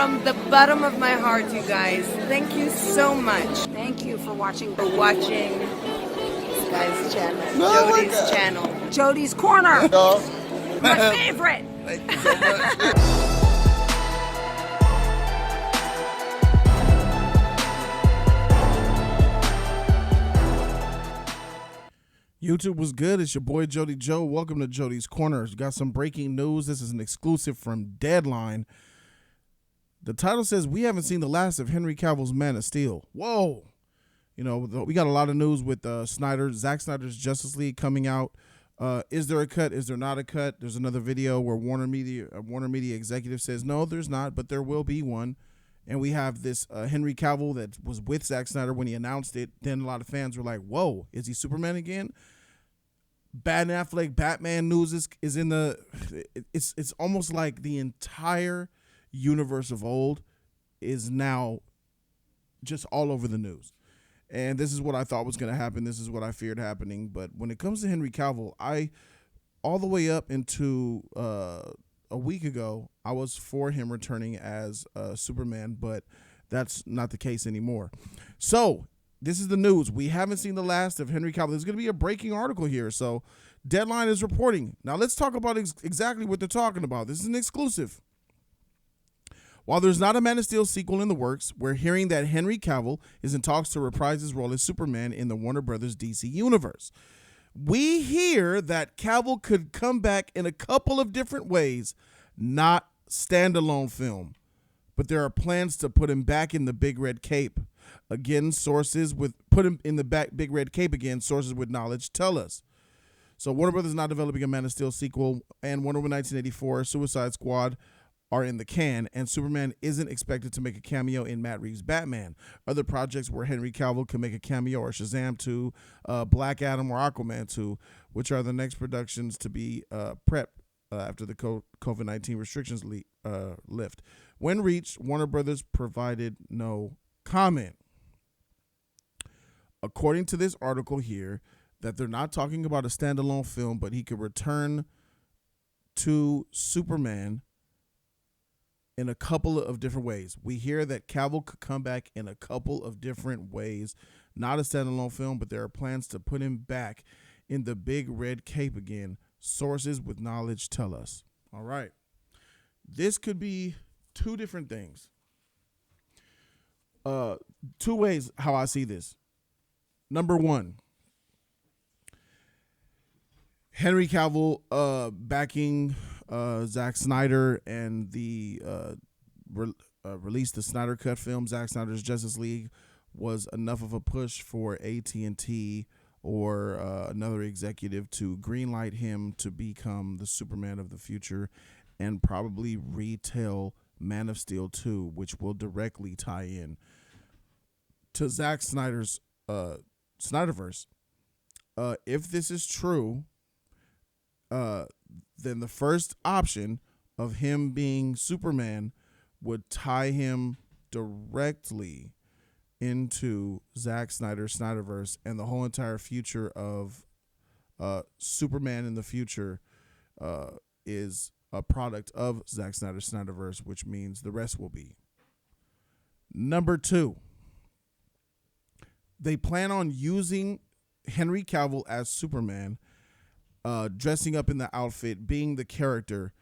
from the bottom of my heart, you guys. Thank you so much Thank you for watching for watching this guy's channel, No, Jody's my God. channel. Jody's Corner. Y'all. My favorite. Thank you so much. YouTube was good. It's your boy Jody Joe. Welcome to Jody's Corner. Got some breaking news. This is an exclusive from Deadline. The title says, "We haven't seen the last of Henry Cavill's Man of Steel." Whoa. You know, we got a lot of news with Zack Snyder's Justice League coming out. Is there a cut? Is there not a cut? There's another video where Warner Media executive says, no, there's not, but there will be one. And we have this Henry Cavill that was with Zack Snyder when he announced it. Then a lot of fans were like, whoa, is he Superman again? Ben Affleck Batman news is in the it's almost like the entire universe of old is now just all over the news. And this is what I thought was going to happen. This is what I feared happening. But when it comes to Henry Cavill, all the way up into a week ago, I was for him returning as Superman, but that's not the case anymore. So this is the news. We haven't seen the last of Henry Cavill. There's going to be a breaking article here. So Deadline is reporting. Now let's talk about exactly what they're talking about. This is an exclusive. While there's not a Man of Steel sequel in the works, we're hearing that Henry Cavill is in talks to reprise his role as Superman in the Warner Brothers DC universe. We hear that Cavill could come back in a couple of different ways, not standalone film, but there are plans to put him back in the Big Red Cape. Again, sources with Big Red Cape again. Sources with knowledge tell us. So Warner Brothers is not developing a Man of Steel sequel, and Wonder Woman 1984, Suicide Squad are in the can, and Superman isn't expected to make a cameo in Matt Reeves' Batman. Other projects where Henry Cavill could make a cameo are Shazam 2, Black Adam, or Aquaman 2, which are the next productions to be prepped after the COVID-19 restrictions lift. When reached, Warner Brothers provided no comment. According to this article here, that they're not talking about a standalone film, but he could return to Superman in a couple of different ways. We hear that Cavill could come back in a couple of different ways. Not a standalone film, but there are plans to put him back in the Big Red Cape again. Sources with knowledge tell us. All right. This could be two different things. Two ways how I see this. Number one, Henry Cavill backing Zack Snyder and the release the Snyder Cut film, Zack Snyder's Justice League, was enough of a push for AT&T or another executive to greenlight him to become the Superman of the future and probably retell Man of Steel 2, which will directly tie in to Zack Snyder's snyder-verse. If this is true, then the first option of him being Superman would tie him directly into Zack Snyder's Snyderverse, and the whole entire future of Superman in the future is a product of Zack Snyder's Snyderverse, which means the rest will be. Number two, they plan on using Henry Cavill as Superman, dressing up in the outfit, being the character,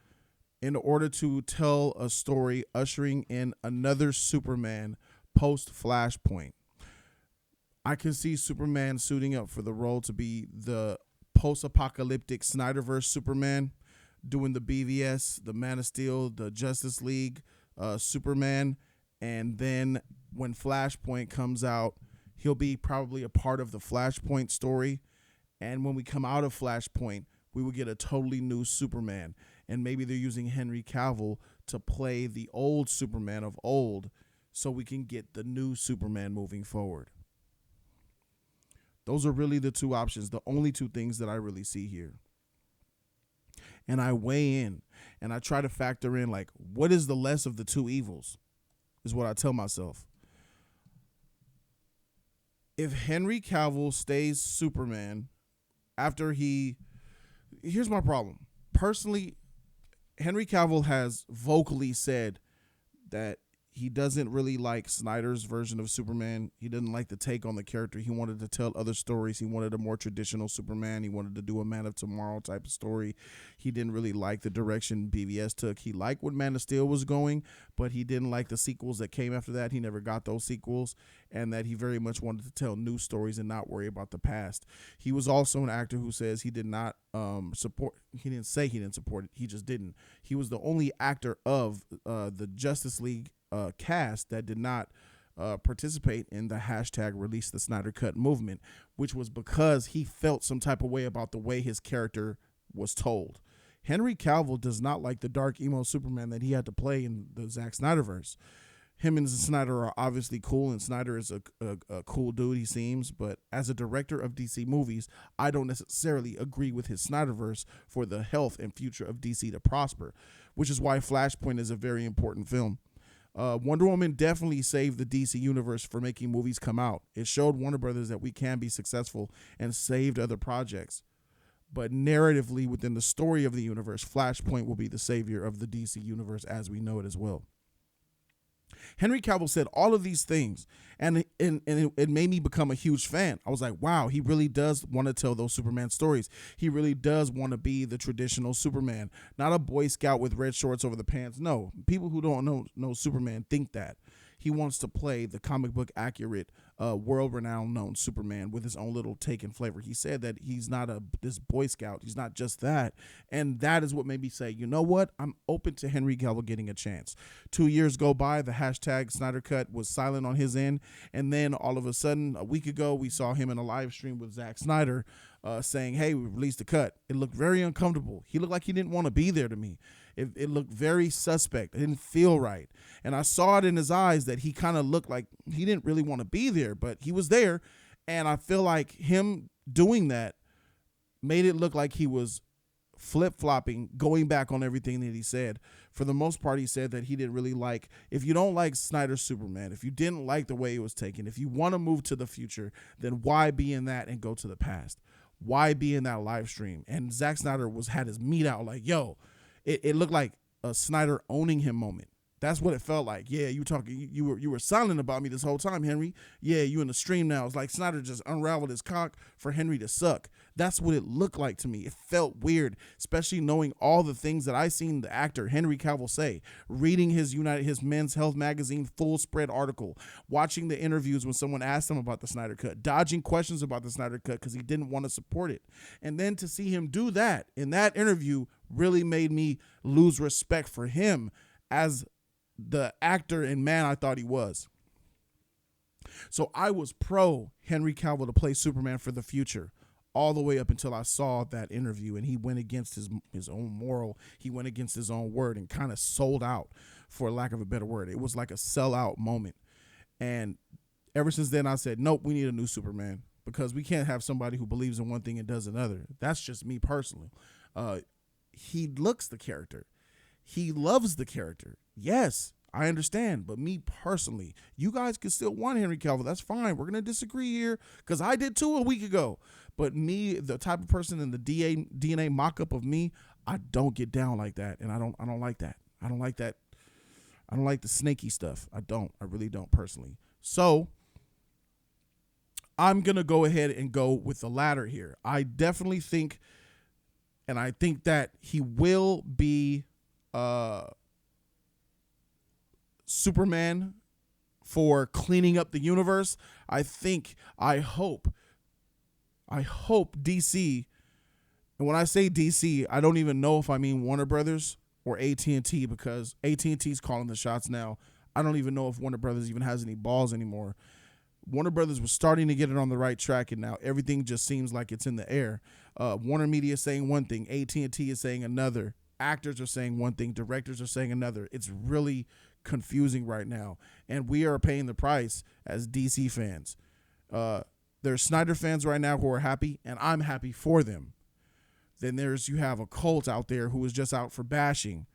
in order to tell a story ushering in another Superman post-Flashpoint. I can see Superman suiting up for the role to be the post-apocalyptic Snyderverse Superman, doing the BVS, the Man of Steel, the Justice League Superman, and then when Flashpoint comes out, he'll be probably a part of the Flashpoint story. And when we come out of Flashpoint, we will get a totally new Superman. And maybe they're using Henry Cavill to play the old Superman of old so we can get the new Superman moving forward. Those are really the two options, the only two things that I really see here. And I weigh in and I try to factor in, like, what is the less of the two evils, is what I tell myself. If Henry Cavill stays Superman after here's my problem. Personally, Henry Cavill has vocally said that he doesn't really like Snyder's version of Superman. He didn't like the take on the character. He wanted to tell other stories. He wanted a more traditional Superman. He wanted to do a Man of Tomorrow type of story. He didn't really like the direction BVS took. He liked what Man of Steel was going, but he didn't like the sequels that came after that. He never got those sequels, and that he very much wanted to tell new stories and not worry about the past. He was also an actor who says he did not support. He didn't say he didn't support it. He just didn't. He was the only actor of the Justice League cast that did not participate in the hashtag Release the Snyder Cut movement, which was because he felt some type of way about the way his character was told. Henry Cavill does not like the dark emo Superman that he had to play in the Zack Snyder-verse. Him and Snyder are obviously cool, and Snyder is a cool dude, he seems, but as a director of DC movies, I don't necessarily agree with his Snyderverse for the health and future of DC to prosper, which is why Flashpoint is a very important film. Wonder Woman definitely saved the DC universe for making movies come out. It showed Warner Brothers that we can be successful and saved other projects. But narratively, within the story of the universe, Flashpoint will be the savior of the DC universe as we know it as well. Henry Cavill said all of these things, and it made me become a huge fan. I was like, wow, he really does want to tell those Superman stories. He really does want to be the traditional Superman, not a Boy Scout with red shorts over the pants. No, people who don't know Superman think that. He wants to play the comic book accurate, world-renowned known Superman with his own little take and flavor. He said that he's not this Boy Scout. He's not just that. And that is what made me say, you know what? I'm open to Henry Cavill getting a chance. 2 years go by. The hashtag Snyder Cut was silent on his end. And then all of a sudden, a week ago, we saw him in a live stream with Zack Snyder saying, hey, we released the cut. It looked very uncomfortable. He looked like he didn't want to be there to me. It looked very suspect. It didn't feel right. And I saw it in his eyes that he kind of looked like he didn't really want to be there, but he was there. And I feel like him doing that made it look like he was flip-flopping, going back on everything that he said. For the most part, he said that he didn't really like, if you don't like Snyder's Superman, if you didn't like the way it was taken, if you want to move to the future, then why be in that and go to the past? Why be in that live stream? And Zack Snyder had his meat out like, yo, it looked like a Snyder owning him moment. That's what it felt like. Yeah, you were silent about me this whole time, Henry. Yeah, you in the stream now. It's like Snyder just unraveled his cock for Henry to suck. That's what it looked like to me. It felt weird, especially knowing all the things that I seen the actor Henry Cavill say, reading his Men's Health magazine full spread article, watching the interviews when someone asked him about the Snyder Cut, dodging questions about the Snyder Cut because he didn't want to support it. And then to see him do that in that interview really made me lose respect for him as the actor and man I thought he was. So I was pro Henry Cavill to play Superman for the future all the way up until I saw that interview, and he went against his own moral. He went against his own word and kind of sold out, for lack of a better word. It was like a sellout moment. And ever since then I said, nope, we need a new Superman, because we can't have somebody who believes in one thing and does another. That's just me personally. He looks the character. He loves the character. Yes, I understand. But me personally, you guys can still want Henry Cavill. That's fine. We're going to disagree here because I did too a week ago. But me, the type of person in the DNA mock-up of me, I don't get down like that. And I don't like that. I don't like that. I don't like the snaky stuff. I really don't personally. So I'm going to go ahead and go with the latter here. I definitely think, and I think that he will be Superman for cleaning up the universe. I hope DC, and when I say DC, I don't even know if I mean Warner Brothers or AT&T, because AT&T's calling the shots now. I don't even know if Warner Brothers even has any balls anymore. Warner Brothers was starting to get it on the right track, and now everything just seems like it's in the air. Warner Media is saying one thing, AT&T is saying another. Actors are saying one thing, directors are saying another. It's really confusing right now, and we are paying the price as DC fans. There's Snyder fans right now who are happy, and I'm happy for them. Then you have a cult out there who is just out for bashing.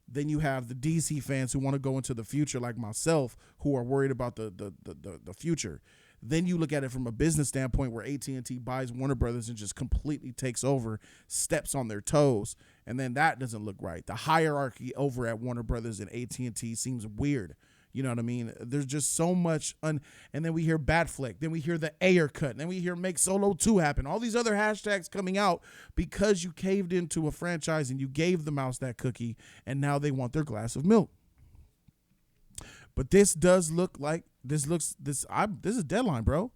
Then you have the DC fans who want to go into the future, like myself, who are worried about the future. Then you look at it from a business standpoint where AT&T buys Warner Brothers and just completely takes over, steps on their toes, and then that doesn't look right. The hierarchy over at Warner Brothers and AT&T seems weird. You know what I mean? There's just so much. And then we hear Batfleck. Then we hear the Ayer cut. And then we hear Make Solo 2 happen. All these other hashtags coming out because you caved into a franchise and you gave the mouse that cookie. And now they want their glass of milk. But this does look like this is Deadline, bro.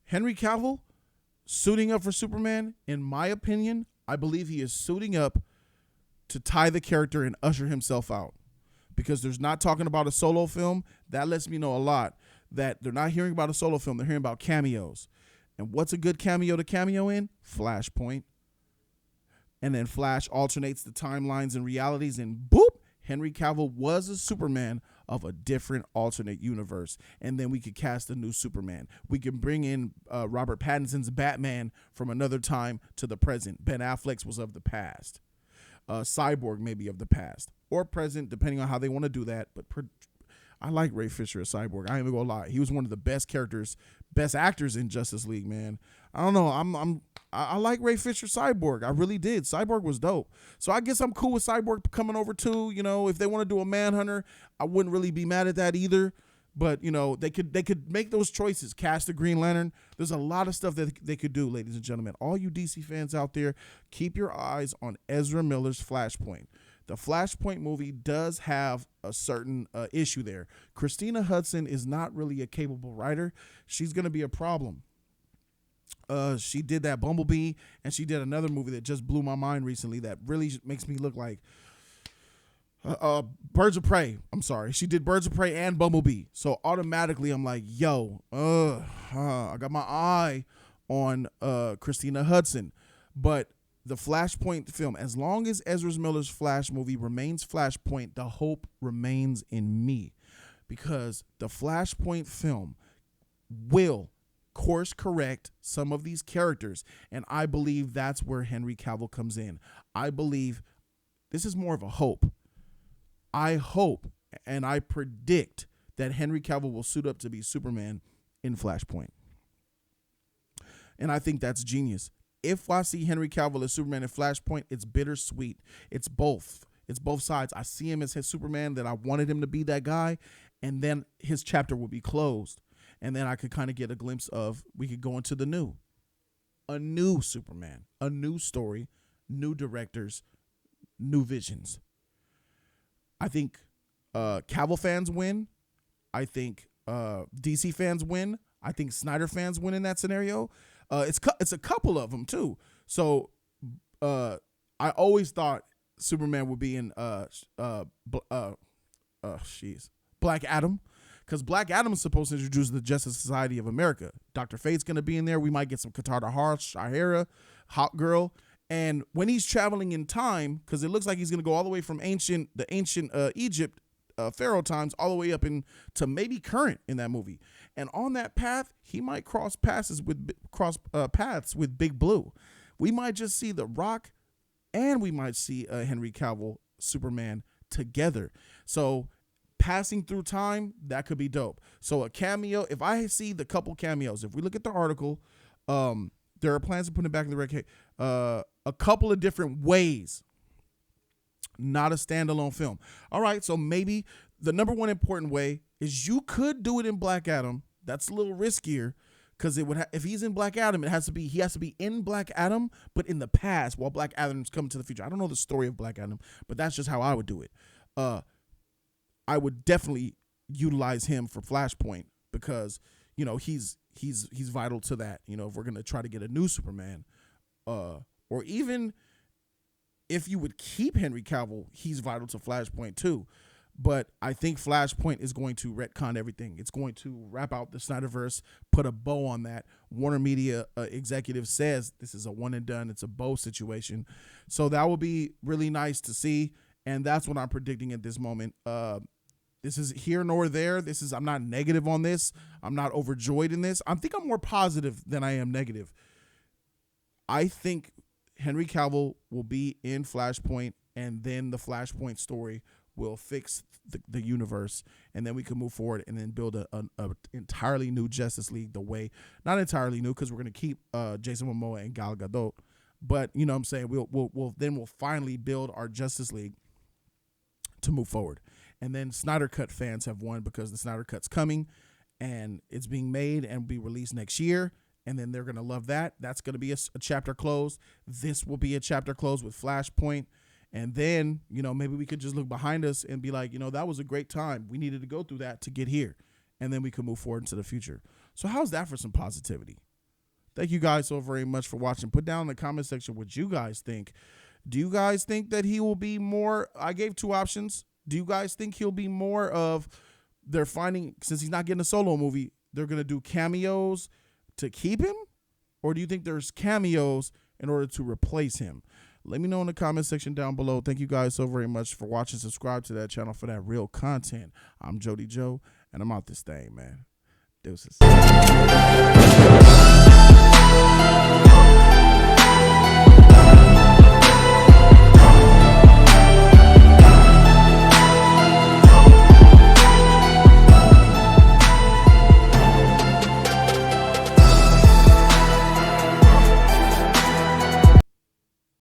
Henry Cavill suiting up for Superman, in my opinion, I believe he is suiting up to tie the character and usher himself out. Because there's not talking about a solo film. That lets me know a lot. That they're not hearing about a solo film. They're hearing about cameos. And what's a good cameo to cameo in? Flashpoint. And then Flash alternates the timelines and realities, and boop, Henry Cavill was a Superman of a different alternate universe. And then we could cast a new Superman. We can bring in Robert Pattinson's Batman from another time to the present. Ben Affleck's was of the past. Cyborg maybe of the past or present, depending on how they want to do that. But I like Ray Fisher as Cyborg. I ain't even gonna lie. He was one of the best actors in Justice League, man. I don't know. I like Ray Fisher Cyborg. I really did. Cyborg was dope. So I guess I'm cool with Cyborg coming over too. You know, if they want to do a Manhunter, I wouldn't really be mad at that either. But, you know, they could make those choices. Cast a Green Lantern. There's a lot of stuff that they could do, ladies and gentlemen. All you DC fans out there, keep your eyes on Ezra Miller's Flashpoint. The Flashpoint movie does have a certain issue there. Christina Hudson is not really a capable writer. She's going to be a problem. She did that Bumblebee, and she did another movie that just blew my mind recently that really makes me look like Birds of Prey. I'm sorry. She did Birds of Prey and Bumblebee. So automatically I'm like, yo, I got my eye on Christina Hudson. But the Flashpoint film, as long as Ezra Miller's Flash movie remains Flashpoint, the hope remains in me. Because the Flashpoint film will course correct some of these characters. And I believe that's where Henry Cavill comes in. I believe this is more of a hope. I hope and I predict that Henry Cavill will suit up to be Superman in Flashpoint. And I think that's genius. If I see Henry Cavill as Superman in Flashpoint, it's bittersweet. It's both. It's both sides. I see him as his Superman, that I wanted him to be that guy, and then his chapter will be closed. And then I could kind of get a glimpse of, we could go into a new Superman, a new story, new directors, new visions. I think Cavill fans win. I think DC fans win. I think Snyder fans win in that scenario. It's a couple of them too. So I always thought Superman would be in Black Adam, because Black Adam is supposed to introduce the Justice Society of America. Dr. Fate's gonna be in there. We might get some Katara Shahara, Hawk Girl. And when he's traveling in time, because it looks like he's going to go all the way from ancient Egypt, Pharaoh times, all the way up into maybe current in that movie. And on that path, he might cross paths with Big Blue. We might just see The Rock, and we might see Henry Cavill Superman together. So passing through time, that could be dope. So a cameo, if I see the couple cameos, if we look at the article, there are plans to put it back in the red. A couple of different ways, not a standalone film. All right, so maybe the number one important way is you could do it in Black Adam. That's a little riskier, because it would if he's in Black Adam, he has to be in Black Adam, but in the past while Black Adam's coming to the future. I don't know the story of Black Adam, but that's just how I would do it. I would definitely utilize him for Flashpoint, because you know he's vital to that. You know, if we're gonna try to get a new Superman, or even if you would keep Henry Cavill, he's vital to Flashpoint too. But I think Flashpoint is going to retcon everything. It's going to wrap out the Snyder-verse, put a bow on that. Warner Media executive says this is a one and done. It's a bow situation. So that will be really nice to see. And that's what I'm predicting at this moment. This is here nor there. I'm not negative on this. I'm not overjoyed in this. I think I'm more positive than I am negative. I think Henry Cavill will be in Flashpoint, and then the Flashpoint story will fix the universe, and then we can move forward and then build a entirely new Justice League. Not entirely new, because we're going to keep Jason Momoa and Gal Gadot, but you know what I'm saying, we'll finally build our Justice League to move forward. And then Snyder Cut fans have won because the Snyder Cut's coming and it's being made and be released next year. And then they're going to love that. That's going to be a chapter close. This will be a chapter close with Flashpoint. And then, maybe we could just look behind us and be like, that was a great time. We needed to go through that to get here. And then we could move forward into the future. So how's that for some positivity? Thank you guys so very much for watching. Put down in the comment section what you guys think. Do you guys think that he will be more? I gave 2 options. Do you guys think he'll be more of they're finding, since he's not getting a solo movie, they're going to do cameos to keep him? Or do you think there's cameos in order to replace him? Let me know in the comment section down below. Thank you guys so very much for watching. Subscribe to that channel for that real content. I'm Jody Joe, and I'm out this thing, man. Deuces.